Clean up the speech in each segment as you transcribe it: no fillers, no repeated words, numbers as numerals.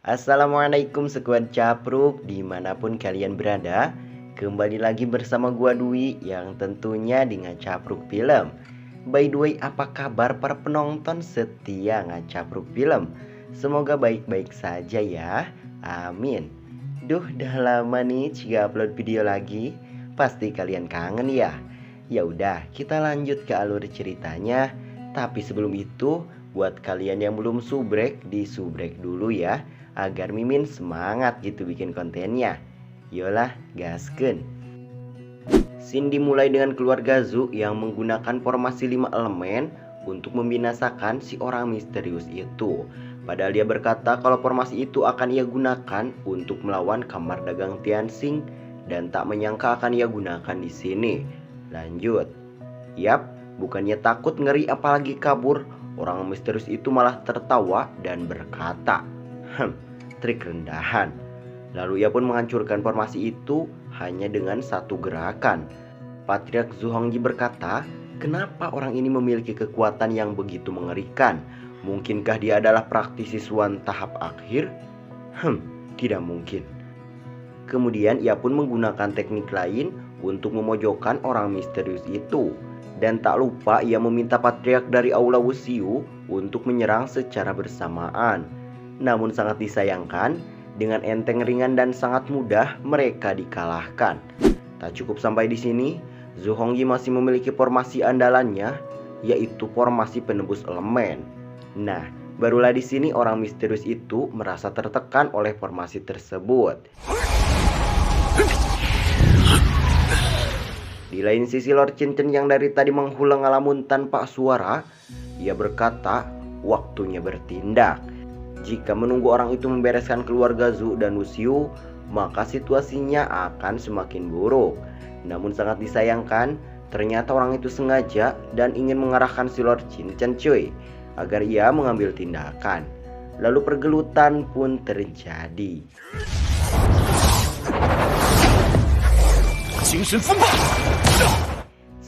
Assalamualaikum sekuat capruk dimanapun kalian berada. Kembali lagi bersama gua Dwi yang tentunya di Ngacapruk Film. By the way, apa kabar para penonton setia Ngacapruk Film? Semoga baik-baik saja ya. Amin. Duh, dah lama nih Ciga upload video lagi. Pasti kalian kangen ya. Ya udah, kita lanjut ke alur ceritanya. Tapi sebelum itu, buat kalian yang belum subrek, disubrek dulu ya, agar Mimin semangat gitu bikin kontennya. Yolah, gaskeun. Scene dimulai dengan keluarga Zu yang menggunakan formasi 5 elemen untuk membinasakan si orang misterius itu. Padahal dia berkata kalau formasi itu akan ia gunakan untuk melawan kamar dagang Tianxing dan tak menyangka akan ia gunakan di sini. Lanjut. Yap, bukannya takut, ngeri, apalagi kabur, orang misterius itu malah tertawa dan berkata, trik rendahan. Lalu ia pun menghancurkan formasi itu hanya dengan satu gerakan. Patriark Zhu Hongji berkata, kenapa orang ini memiliki kekuatan yang begitu mengerikan? Mungkinkah dia adalah praktisi Suan tahap akhir? Tidak mungkin. Kemudian ia pun menggunakan teknik lain untuk memojokkan orang misterius itu. Dan tak lupa ia meminta Patriark dari Aula Wuxiu untuk menyerang secara bersamaan. Namun sangat disayangkan, dengan enteng, ringan, dan sangat mudah mereka dikalahkan. Tak cukup sampai di sini, Zhu Hongyi masih memiliki formasi andalannya, yaitu formasi penembus elemen. Nah, barulah di sini orang misterius itu merasa tertekan oleh formasi tersebut. Di lain sisi, Lord Chen yang dari tadi menghulang ngalamun tanpa suara, ia berkata, waktunya bertindak. Jika menunggu orang itu membereskan keluarga Zhu dan Wuxiu, maka situasinya akan semakin buruk. Namun sangat disayangkan, ternyata orang itu sengaja dan ingin mengarahkan si Lord Chen cuy, agar ia mengambil tindakan. Lalu pergelutan pun terjadi.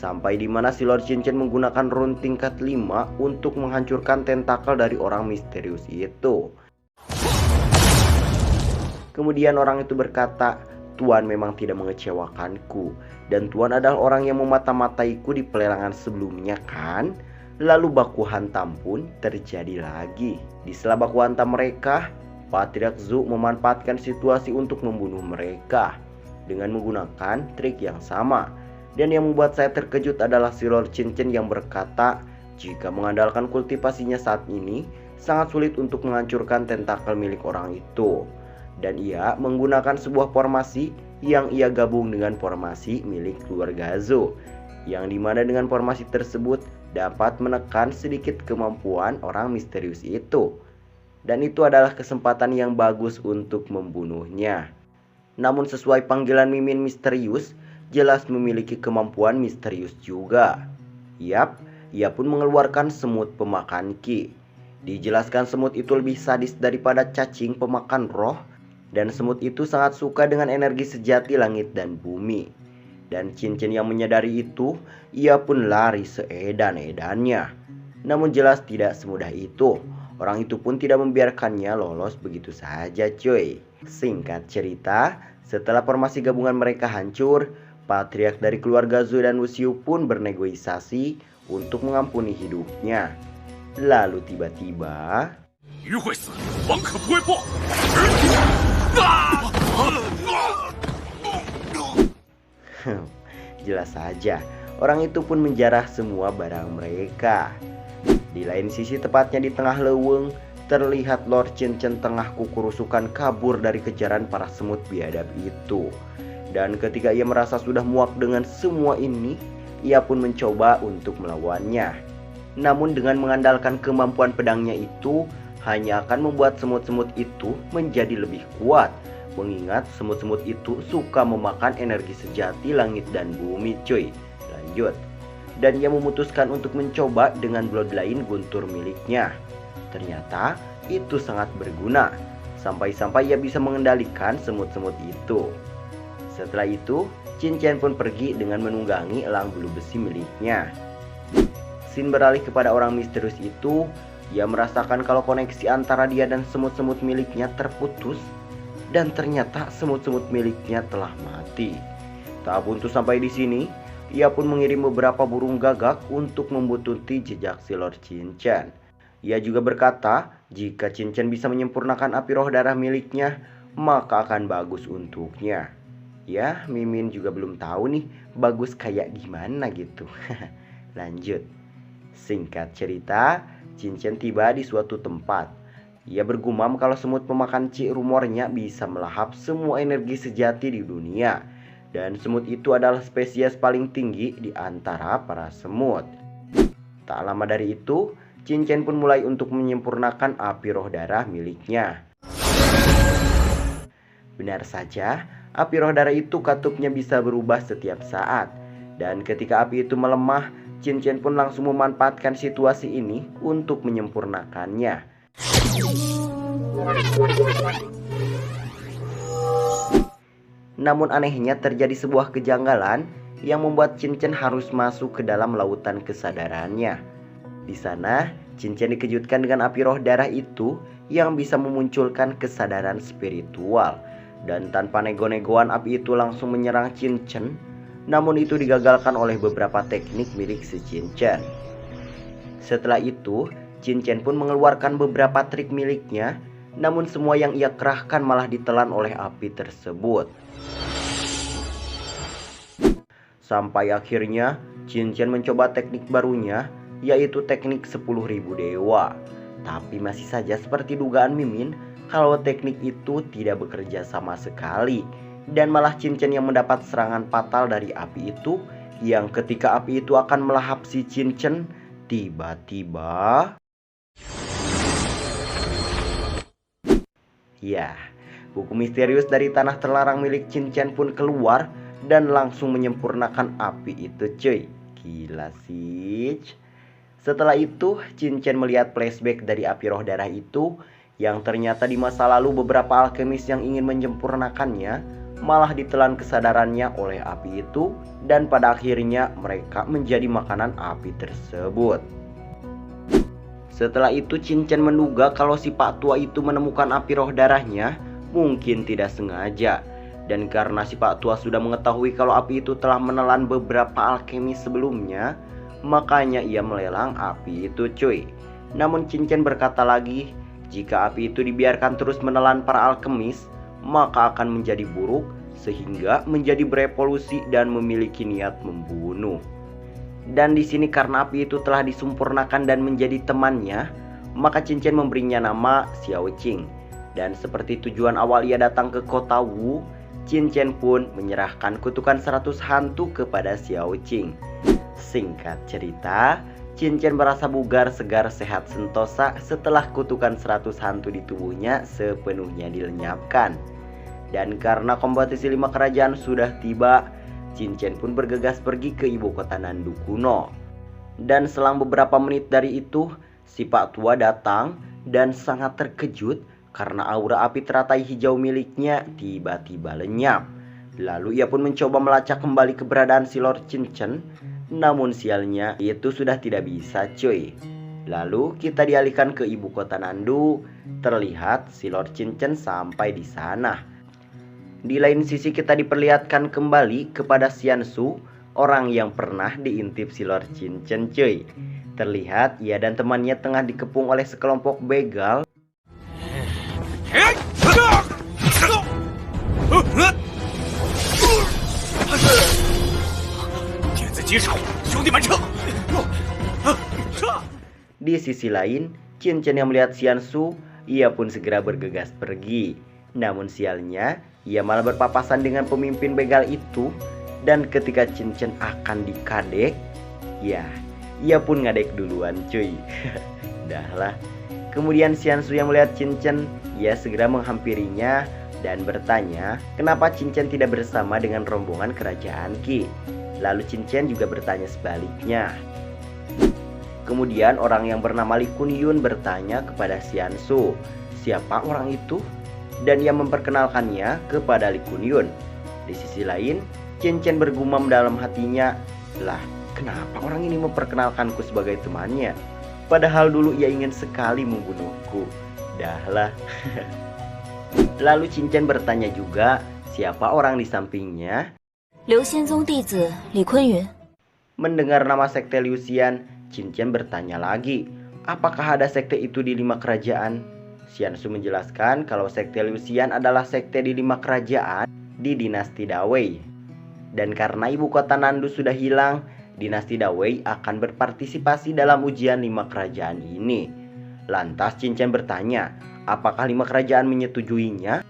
Sampai di mana si Lord Chen menggunakan rune tingkat 5 untuk menghancurkan tentakel dari orang misterius itu. Kemudian orang itu berkata, Tuan memang tidak mengecewakanku, dan Tuan adalah orang yang memata-mataiku di pelelangan sebelumnya kan? Lalu baku hantam pun terjadi lagi. Di sela baku hantam mereka, Patriark Zhu memanfaatkan situasi untuk membunuh mereka dengan menggunakan trik yang sama. Dan yang membuat saya terkejut adalah si Lord Chen yang berkata, jika mengandalkan kultivasinya saat ini, sangat sulit untuk menghancurkan tentakel milik orang itu. Dan ia menggunakan sebuah formasi yang ia gabung dengan formasi milik keluarga Zhu, yang dimana dengan formasi tersebut dapat menekan sedikit kemampuan orang misterius itu. Dan itu adalah kesempatan yang bagus untuk membunuhnya. Namun sesuai panggilan Mimin misterius, jelas memiliki kemampuan misterius juga. Yap, ia pun mengeluarkan semut pemakan ki. Dijelaskan semut itu lebih sadis daripada cacing pemakan roh, dan semut itu sangat suka dengan energi sejati langit dan bumi. Dan Cincin yang menyadari itu, ia pun lari seedan-edannya. Namun jelas tidak semudah itu. Orang itu pun tidak membiarkannya lolos begitu saja cuy. Singkat cerita, setelah formasi gabungan mereka hancur, Patriark dari keluarga Zhu dan Wuxiu pun bernegosiasi untuk mengampuni hidupnya. Lalu tiba-tiba, jelas saja, orang itu pun menjarah semua barang mereka. Di lain sisi, tepatnya di tengah leuweung, terlihat Lord Chen tengah kukurusukan kabur dari kejaran para semut biadab itu. Dan ketika ia merasa sudah muak dengan semua ini, ia pun mencoba untuk melawannya. Namun dengan mengandalkan kemampuan pedangnya itu, hanya akan membuat semut-semut itu menjadi lebih kuat. Mengingat semut-semut itu suka memakan energi sejati langit dan bumi cuy. Lanjut. Dan ia memutuskan untuk mencoba dengan bloodline guntur miliknya. Ternyata itu sangat berguna. Sampai-sampai ia bisa mengendalikan semut-semut itu. Setelah itu, Cincin pun pergi dengan menunggangi elang bulu besi miliknya. Scene beralih kepada orang misterius itu Ia merasakan kalau koneksi antara dia dan semut-semut miliknya terputus, dan ternyata semut-semut miliknya telah mati. Tak buntu sampai di sini, ia pun mengirim beberapa burung gagak untuk membuntuti jejak si Lord Shinchan. Ia juga berkata, jika Shinchan bisa menyempurnakan api roh darah miliknya, maka akan bagus untuknya. Ya, Mimin juga belum tahu nih bagus kayak gimana gitu. Lanjut. Singkat cerita, Shinchan tiba di suatu tempat. Ia bergumam kalau semut pemakan cik rumornya bisa melahap semua energi sejati di dunia. Dan semut itu adalah spesies paling tinggi di antara para semut. Tak lama dari itu, Shinchan pun mulai untuk menyempurnakan api roh darah miliknya. Benar saja, api roh darah itu katupnya bisa berubah setiap saat. Dan ketika api itu melemah, Shinchan pun langsung memanfaatkan situasi ini untuk menyempurnakannya. Namun anehnya terjadi sebuah kejanggalan yang membuat Shinchan harus masuk ke dalam lautan kesadarannya. Di sana, Shinchan dikejutkan dengan api roh darah itu yang bisa memunculkan kesadaran spiritual. Dan tanpa nego-negoan api itu langsung menyerang Shinchan. Namun itu digagalkan oleh beberapa teknik milik si Shinchan. Setelah itu, Shinchan pun mengeluarkan beberapa trik miliknya. Namun semua yang ia kerahkan malah ditelan oleh api tersebut. Sampai akhirnya Shinchan mencoba teknik barunya, yaitu teknik 10.000 dewa. Tapi masih saja seperti dugaan Mimin, kalau teknik itu tidak bekerja sama sekali. Dan malah Shinchan yang mendapat serangan fatal dari api itu, yang ketika api itu akan melahap si Shinchan, tiba-tiba... Ya, buku misterius dari tanah terlarang milik Shinchan pun keluar dan langsung menyempurnakan api itu cuy. Gila sih. Setelah itu, Shinchan melihat flashback dari api roh darah itu, yang ternyata di masa lalu beberapa alkemis yang ingin menyempurnakannya malah ditelan kesadarannya oleh api itu, dan pada akhirnya mereka menjadi makanan api tersebut. Setelah itu Shinchan menduga kalau si Pak Tua itu menemukan api roh darahnya mungkin tidak sengaja. Dan karena si Pak Tua sudah mengetahui kalau api itu telah menelan beberapa alkemis sebelumnya, makanya ia melelang api itu cuy. Namun Shinchan berkata lagi, jika api itu dibiarkan terus menelan para alkemis, maka akan menjadi buruk sehingga menjadi berevolusi dan memiliki niat membunuh. Dan di sini karena api itu telah disempurnakan dan menjadi temannya, maka Shinchan memberinya nama Xiao Qing. Dan seperti tujuan awal ia datang ke kota Wu, Shinchan pun menyerahkan kutukan 100 hantu kepada Xiao Qing. Singkat cerita, Shinchan merasa bugar, segar, sehat, sentosa setelah kutukan 100 hantu di tubuhnya sepenuhnya dilenyapkan. Dan karena kompetisi 5 kerajaan sudah tiba, Shinchan pun bergegas pergi ke ibu kota Nandu kuno. Dan selang beberapa menit dari itu, si Pak Tua datang dan sangat terkejut karena aura api teratai hijau miliknya tiba-tiba lenyap. Lalu ia pun mencoba melacak kembali keberadaan si Lord Shinchan, namun sialnya itu sudah tidak bisa cuy. Lalu kita dialihkan ke ibu kota Nandu. Terlihat si Lord Shinchan sampai di sana. Di lain sisi kita diperlihatkan kembali kepada Xiansu, orang yang pernah diintip si Lord Shinchan cuy. Terlihat ia dan temannya tengah dikepung oleh sekelompok begal. Di sisi lain, Shinchan yang melihat Xiansu, ia pun segera bergegas pergi. Namun sialnya, ia malah berpapasan dengan pemimpin begal itu. Dan ketika Shinchan akan dikadek, ya, ia pun ngadek duluan cuy. Dahlah. Kemudian Xiansu yang melihat Shinchan, ia segera menghampirinya dan bertanya kenapa Shinchan tidak bersama dengan rombongan kerajaan Qi. Lalu Shinchan juga bertanya sebaliknya. Kemudian orang yang bernama Li Kunyun bertanya kepada Xiansu, siapa orang itu? Dan ia memperkenalkannya kepada Li Kunyun. Di sisi lain, Shinchan bergumam dalam hatinya, lah kenapa orang ini memperkenalkanku sebagai temannya? Padahal dulu ia ingin sekali membunuhku. Dahlah. Lalu Cincin bertanya juga, siapa orang di sampingnya? 刘仙宗弟子李坤云。 Mendengar nama sekte Liuxian, Cincin bertanya lagi, apakah ada sekte itu di 5 kerajaan? Xiansu menjelaskan kalau sekte Liuxian adalah sekte di 5 kerajaan di dinasti Dawei. Dan karena ibu kota Nandu sudah hilang, dinasti Dawei akan berpartisipasi dalam ujian 5 kerajaan ini. Lantas Cincin bertanya, apakah 5 kerajaan menyetujuinya?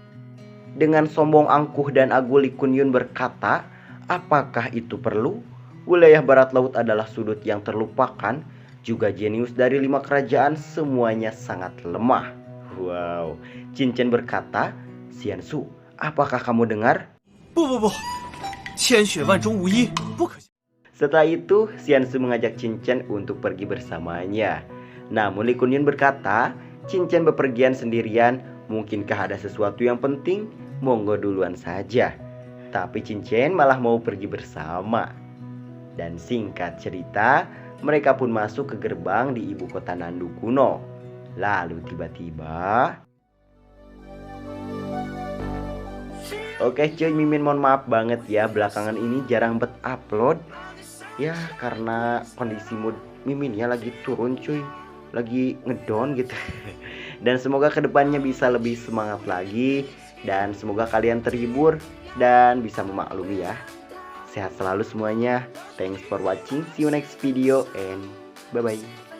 Dengan sombong angkuh dan Agu Li Kunyun berkata, apakah itu perlu? Wilayah barat laut adalah sudut yang terlupakan. Juga jenius dari 5 kerajaan semuanya sangat lemah. Wow, Cincin berkata, Xiansu, apakah kamu dengar? 不，千雪万中无一，不可。 Setelah itu, Xiansu mengajak Cincin untuk pergi bersamanya. Namun Li Kunyun berkata, Cincin bepergian sendirian, mungkinkah ada sesuatu yang penting? Monggo duluan saja. Tapi Cincin malah mau pergi bersama. Dan singkat cerita, mereka pun masuk ke gerbang di ibu kota Nandu kuno. Lalu tiba-tiba... Oke cuy, Mimin mohon maaf banget ya, belakangan ini jarang upload. Ya karena kondisi mood Miminnya lagi turun cuy, lagi ngedown gitu. Dan semoga kedepannya bisa lebih semangat lagi. Dan semoga kalian terhibur dan bisa memaklumi ya. Sehat selalu semuanya. Thanks for watching, see you next video and bye bye.